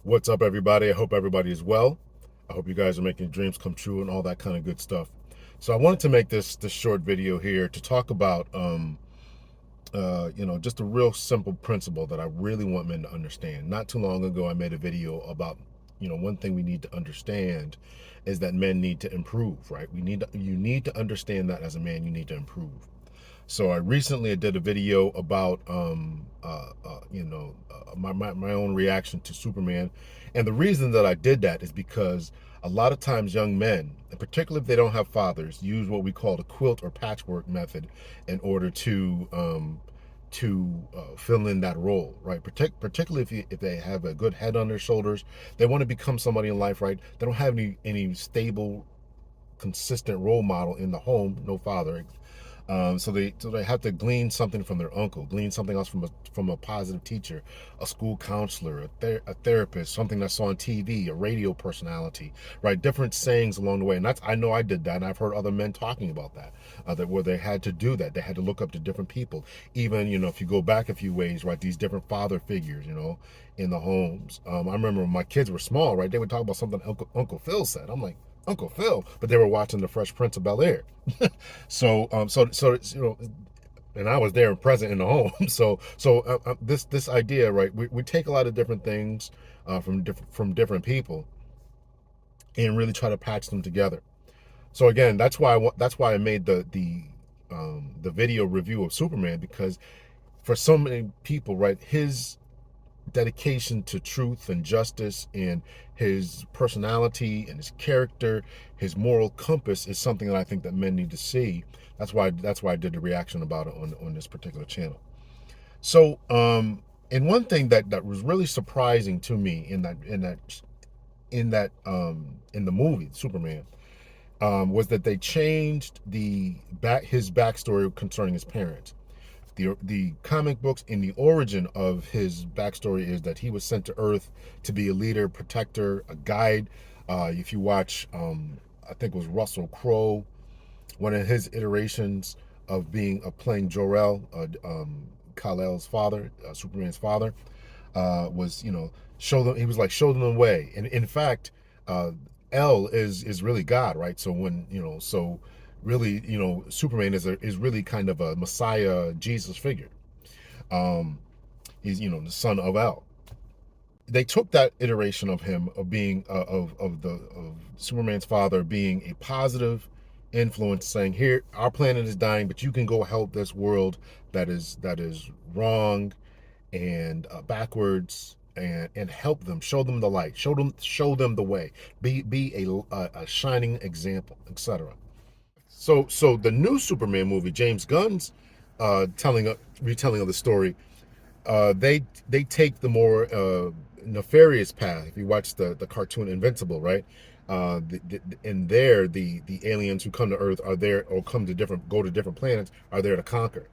What's up, everybody? I hope everybody is well. I hope you guys are making dreams come true and all that kind of good stuff. So I wanted to make this short video here to talk about just a real simple principle that I really want men to understand. Not too long ago, I made a video about, one thing we need to understand is that men need to improve, right? You need to understand that as a man, you need to improve. So I recently did a video about my own reaction to Superman, and the reason that I did that is because a lot of times young men, and particularly if they don't have fathers, use what we call the quilt or patchwork method in order to fill in that role, right? Particularly if they have a good head on their shoulders, they want to become somebody in life, right? They don't have any stable, consistent role model in the home, no father. So they have to glean something from their uncle, glean something else from a positive teacher, a school counselor, a therapist, something that's on TV, a radio personality, right? Different sayings along the way, and I know I did that, and I've heard other men talking about that, that where they had to do that, they had to look up to different people. Even if you go back a few ways, right? These different father figures, in the homes. I remember when my kids were small, right? They would talk about something Uncle Phil said. I'm like, Uncle Phil, but they were watching The Fresh Prince of Bel Air. So and I was there and present in the home. This idea, right? We take a lot of different things from different people and really try to patch them together. So again, that's why I made the video review of Superman, because for so many people, right, his dedication to truth and justice and his personality and his character, his moral compass is something that I think that men need to see. That's why I did the reaction about it on this particular channel. So, and one thing that was really surprising to me in the movie Superman, was that they changed his backstory concerning his parents. The comic books in the origin of his backstory is that he was sent to Earth to be a leader, protector, a guide. If you watch, I think it was Russell Crowe, one of his iterations of playing Jor-El, Kal-El's father, Superman's father, was show them. He was like show them the way, and in fact, El is really God, right? So really, Superman is really kind of a Messiah, Jesus figure. Um, he's the son of El. They took that iteration of him of being of Superman's father being a positive influence, saying, "Here, our planet is dying, but you can go help this world that is wrong and backwards." And help them, show them the light, show them the way, be a shining example, etc. So the new Superman movie, James Gunn's retelling of the story, they take the more nefarious path. If you watch the cartoon Invincible, right? In there, the aliens who come to Earth are there, or go to different planets, are there to conquer.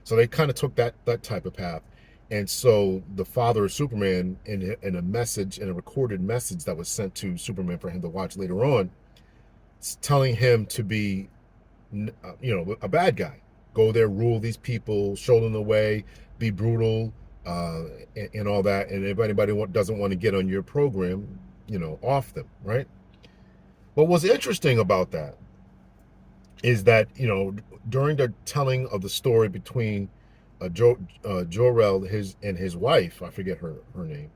So they kind of took that type of path. And so the father of Superman, in a recorded message that was sent to Superman for him to watch later on, telling him to be a bad guy. Go there, rule these people, show them the way, be brutal, and all that. And if anybody doesn't want to get on your program, off them, right? What was interesting about that is that, during the telling of the story between Jor-El, his wife, I forget her name,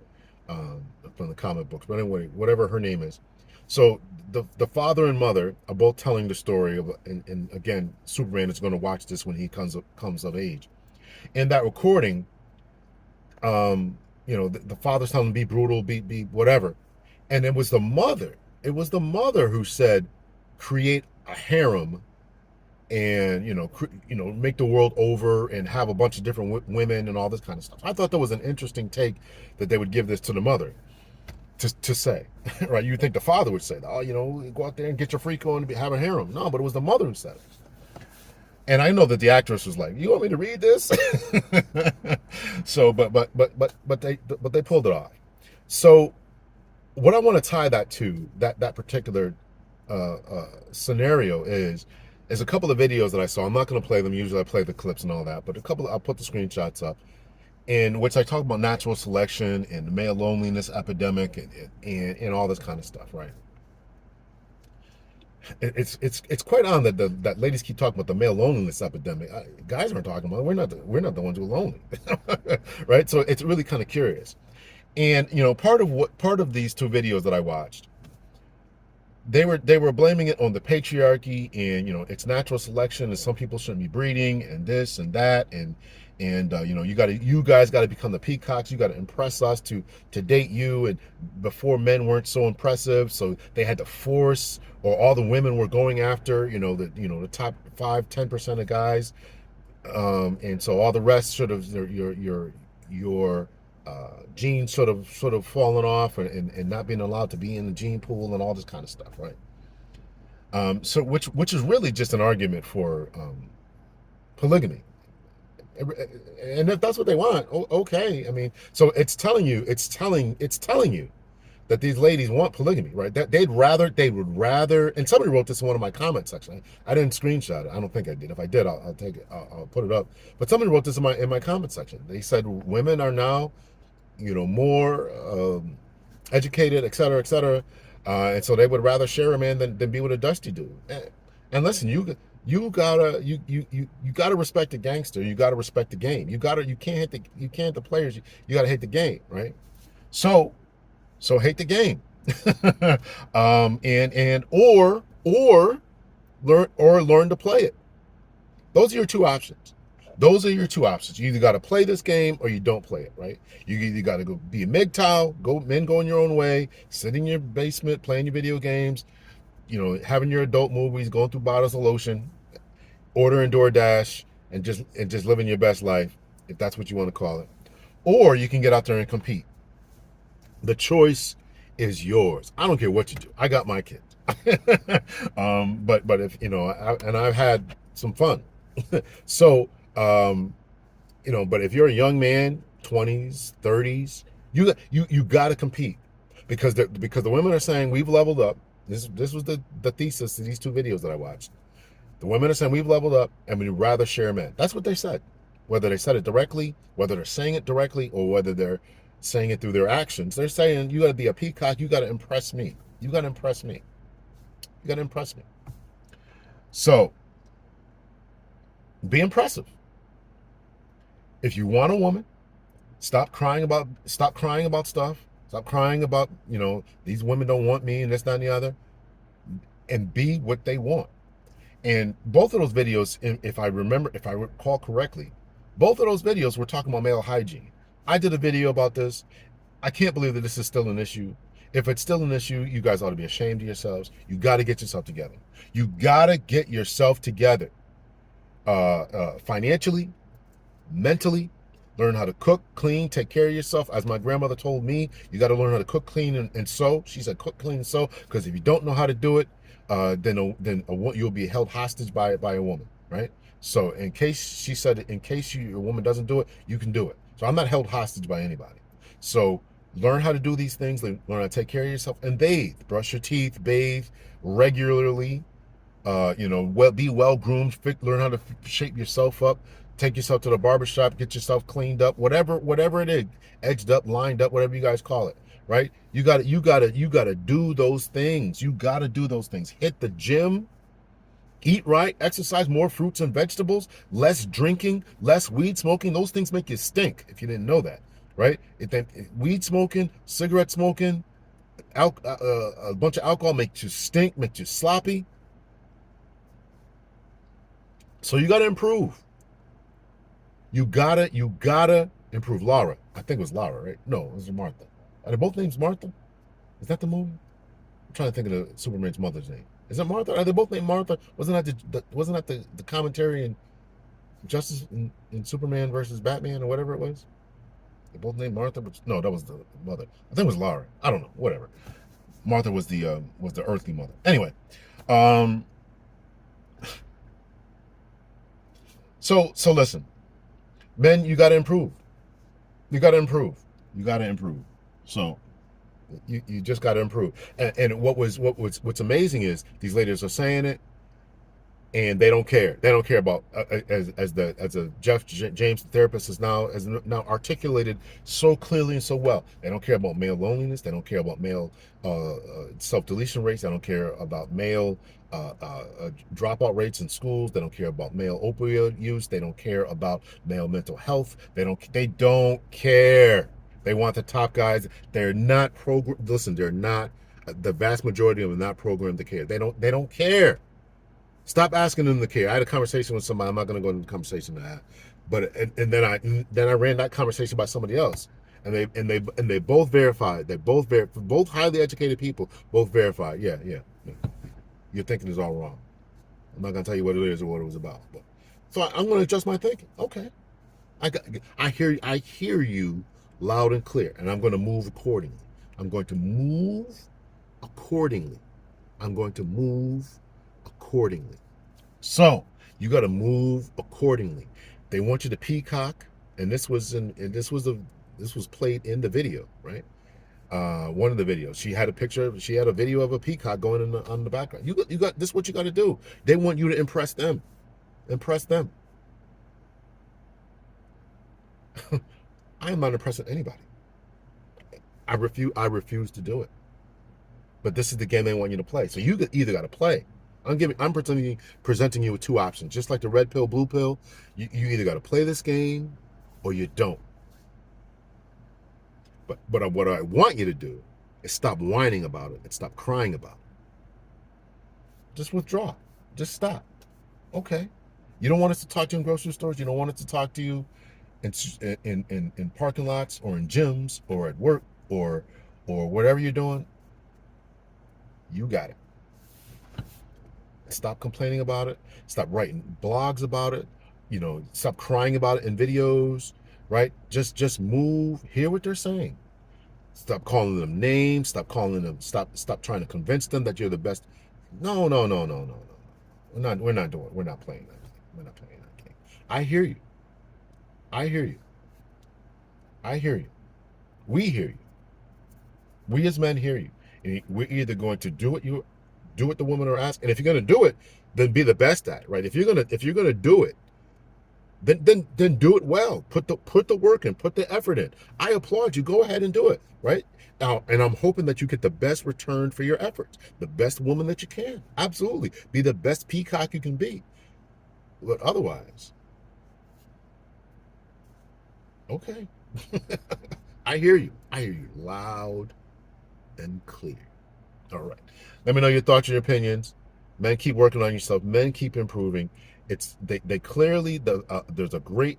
from the comic books, but anyway, whatever her name is. So the father and mother are both telling the story of, and again, Superman is going to watch this when he comes of age. In that recording, the father's telling him be brutal, be whatever, and it was the mother. It was the mother who said, create a harem, and make the world over and have a bunch of different women and all this kind of stuff. I thought that was an interesting take, that they would give this to the mother to say, right? You think the father would say that, go out there and get your freak on and have a harem. No, but it was the mother who said it. And I know that the actress was like, "You want me to read this?" So, but they pulled it off. So, what I want to tie that to that particular scenario is a couple of videos that I saw. I'm not going to play them. Usually, I play the clips and all that, but I'll put the screenshots up. in which I talk about natural selection and the male loneliness epidemic and all this kind of stuff, right? It's quite on that ladies keep talking about the male loneliness epidemic. Guys aren't talking about it. We're not the ones who are lonely, right? So it's really kind of curious. And part of these two videos that I watched, they were blaming it on the patriarchy and it's natural selection and some people shouldn't be breeding and this and that and you guys got to become the peacocks. You got to impress us to date you. And before, men weren't so impressive, so they had to force, or all the women were going after the top 5-10% of guys, and so all the rest sort of your genes sort of falling off and not being allowed to be in the gene pool and all this kind of stuff, right? So which is really just an argument for polygamy. And if that's what they want, okay. I mean, so it's telling you that these ladies want polygamy, right? That they would rather. And somebody wrote this in one of my comment sections. I didn't screenshot it. I don't think I did. If I did, I'll take it. I'll put it up. But somebody wrote this in my comment section. They said women are now, more educated, et cetera, et cetera, and so they would rather share a man than be with a dusty dude. And listen, you gotta respect the gangster. You gotta respect the game. You can't hate the players. You gotta hate the game, right? So hate the game, or learn to play it. Those are your two options. You either got to play this game or you don't play it, right? You either got to go be a MGTOW, men going your own way, sit in your basement playing your video games, having your adult movies, going through bottles of lotion, ordering DoorDash, and just living your best life, if that's what you want to call it. Or you can get out there and compete. The choice is yours. I don't care what you do. I got my kids. But if and I've had some fun. So but if you're a young man, 20s, 30s, you got to compete, because the women are saying we've leveled up. This was the thesis of these two videos that I watched. The women are saying we've leveled up and we'd rather share men. That's what they said. Whether they said it directly, whether they're saying it directly, or whether they're saying it through their actions, they're saying you got to be a peacock. You got to impress me. You got to impress me. You got to impress me. So be impressive. If you want a woman, stop crying about stuff. Stop crying about, these women don't want me and this, that, and the other, and be what they want. And both of those videos, if I recall correctly, both of those videos were talking about male hygiene. I did a video about this. I can't believe that this is still an issue. If it's still an issue, you guys ought to be ashamed of yourselves. You got to get yourself together. You got to get yourself together, financially, mentally. Learn how to cook, clean, take care of yourself. As my grandmother told me, you got to learn how to cook, clean, and sew. She said cook, clean, and sew, because if you don't know how to do it, then you'll be held hostage by a woman, right? So in case a woman doesn't do it, you can do it. So I'm not held hostage by anybody. So learn how to do these things. Learn how to take care of yourself and bathe. Brush your teeth, bathe regularly. Be well groomed. Learn how to shape yourself up. Take yourself to the barbershop, get yourself cleaned up, whatever it is, edged up, lined up, whatever you guys call it, right? You gotta do those things. You gotta do those things. Hit the gym, eat right, exercise, more fruits and vegetables, less drinking, less weed smoking. Those things make you stink, if you didn't know that, right? Weed smoking, cigarette smoking, a bunch of alcohol makes you stink, makes you sloppy. So you gotta improve. You gotta improve. Laura, I think it was Laura, right? No, it was Martha. Are they both names Martha? Is that the movie? I'm trying to think of the Superman's mother's name. Is it Martha? Are they both named Martha? Wasn't that the commentary in Justice in Superman versus Batman or whatever it was? They both named Martha, but no, that was the mother. I think it was Laura. I don't know. Whatever. Martha was the earthly mother. Anyway, so listen. Men, you got to improve. You got to improve. So you just got to improve. And what's amazing is these ladies are saying it. and they don't care. They don't care about as a James therapist has now articulated so clearly and so well. They don't care about male loneliness. They don't care about male self deletion rates. They don't care about male dropout rates in schools. They don't care about male opioid use. They don't care about male mental health. They don't. They don't care. They want the top guys. They're not programmed. Listen, they're not. The vast majority of them are not programmed to care. They don't. They don't care. Stop asking them to care. I had a conversation with somebody. I'm not going to go into the conversation to that, but and then I ran that conversation by somebody else, and they both verified. They both highly educated people both verified. Yeah, yeah, yeah. Your thinking is all wrong. I'm not going to tell you what it is or what it was about. But so I'm going to adjust my thinking. Okay, I hear you loud and clear, and I'm going to move accordingly. I'm going to move accordingly. I'm going to move accordingly. So you got to move accordingly. They want you to peacock, and this was played in the video, right? One of the videos. She had a picture. She had a video of a peacock going on the background. You got this. Is what you got to do. They want you to impress them. Impress them. I am not impressing anybody. I refuse to do it. But this is the game they want you to play. So you either got to play. I'm presenting you with two options. Just like the red pill, blue pill, you either got to play this game or you don't. But what I want you to do is stop whining about it and stop crying about it. Just withdraw. Just stop. Okay. You don't want us to talk to you in grocery stores. You don't want us to talk to you in parking lots or in gyms or at work or whatever you're doing. You got it. Stop complaining about it. Stop writing blogs about it. Stop crying about it in videos, right? Just move. Hear what they're saying. Stop calling them names. Stop trying to convince them that you're the best. No. We're not playing that game. We're not playing that game. I hear you. I hear you. I hear you. We hear you. We as men hear you. And we're either going to do what the women are asking, and if you're going to do it, then be the best at it, right? If you're gonna do it, then do it well. Put the work in, put the effort in. I applaud you. Go ahead and do it, right? Now, and I'm hoping that you get the best return for your efforts, the best woman that you can. Absolutely, be the best peacock you can be. But otherwise, okay. I hear you. I hear you loud and clear. All right. Let me know your thoughts and your opinions. Men, keep working on yourself. Men, keep improving. They clearly there's a great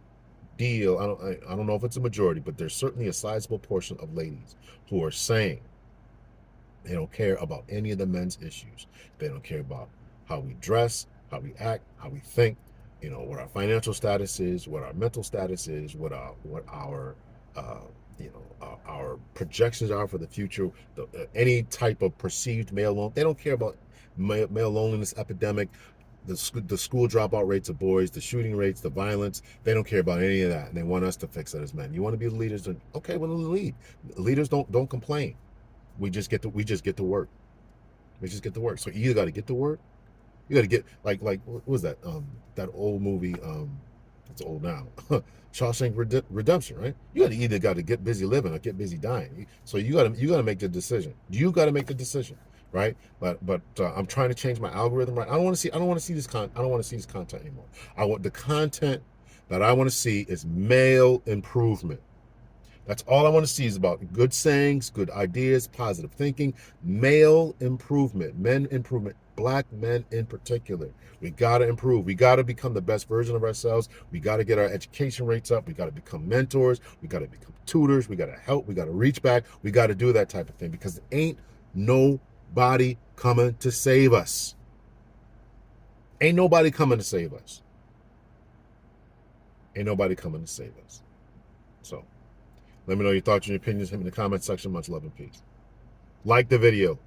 deal. I don't know if it's a majority, but there's certainly a sizable portion of ladies who are saying they don't care about any of the men's issues. They don't care about how we dress, how we act, how we think. What our financial status is, what our mental status is, what our our projections are for the future, any type of perceived male loneliness. They don't care about male loneliness epidemic, the school dropout rates of boys, the shooting rates, the violence. They don't care about any of that, and they want us to fix it as men. You want to be the leaders, then okay, well, lead. Leaders don't complain. We just get to work. We just get to work. So you either got to get to work. You got to get like what was that that old movie it's old now. Shawshank Redemption, right? You either got to get busy living or get busy dying. So you got to make the decision. You got to make the decision, right? But I'm trying to change my algorithm, right? I don't want to see this content anymore. The content that I want to see is male improvement. That's all I want to see is about good sayings, good ideas, positive thinking, male improvement, men improvement, black men in particular. We got to improve. We got to become the best version of ourselves. We got to get our education rates up. We got to become mentors. We got to become tutors. We got to help. We got to reach back. We got to do that type of thing because ain't nobody coming to save us. Ain't nobody coming to save us. Ain't nobody coming to save us. So, let me know your thoughts and your opinions. Hit me in the comment section. Much love and peace. Like the video.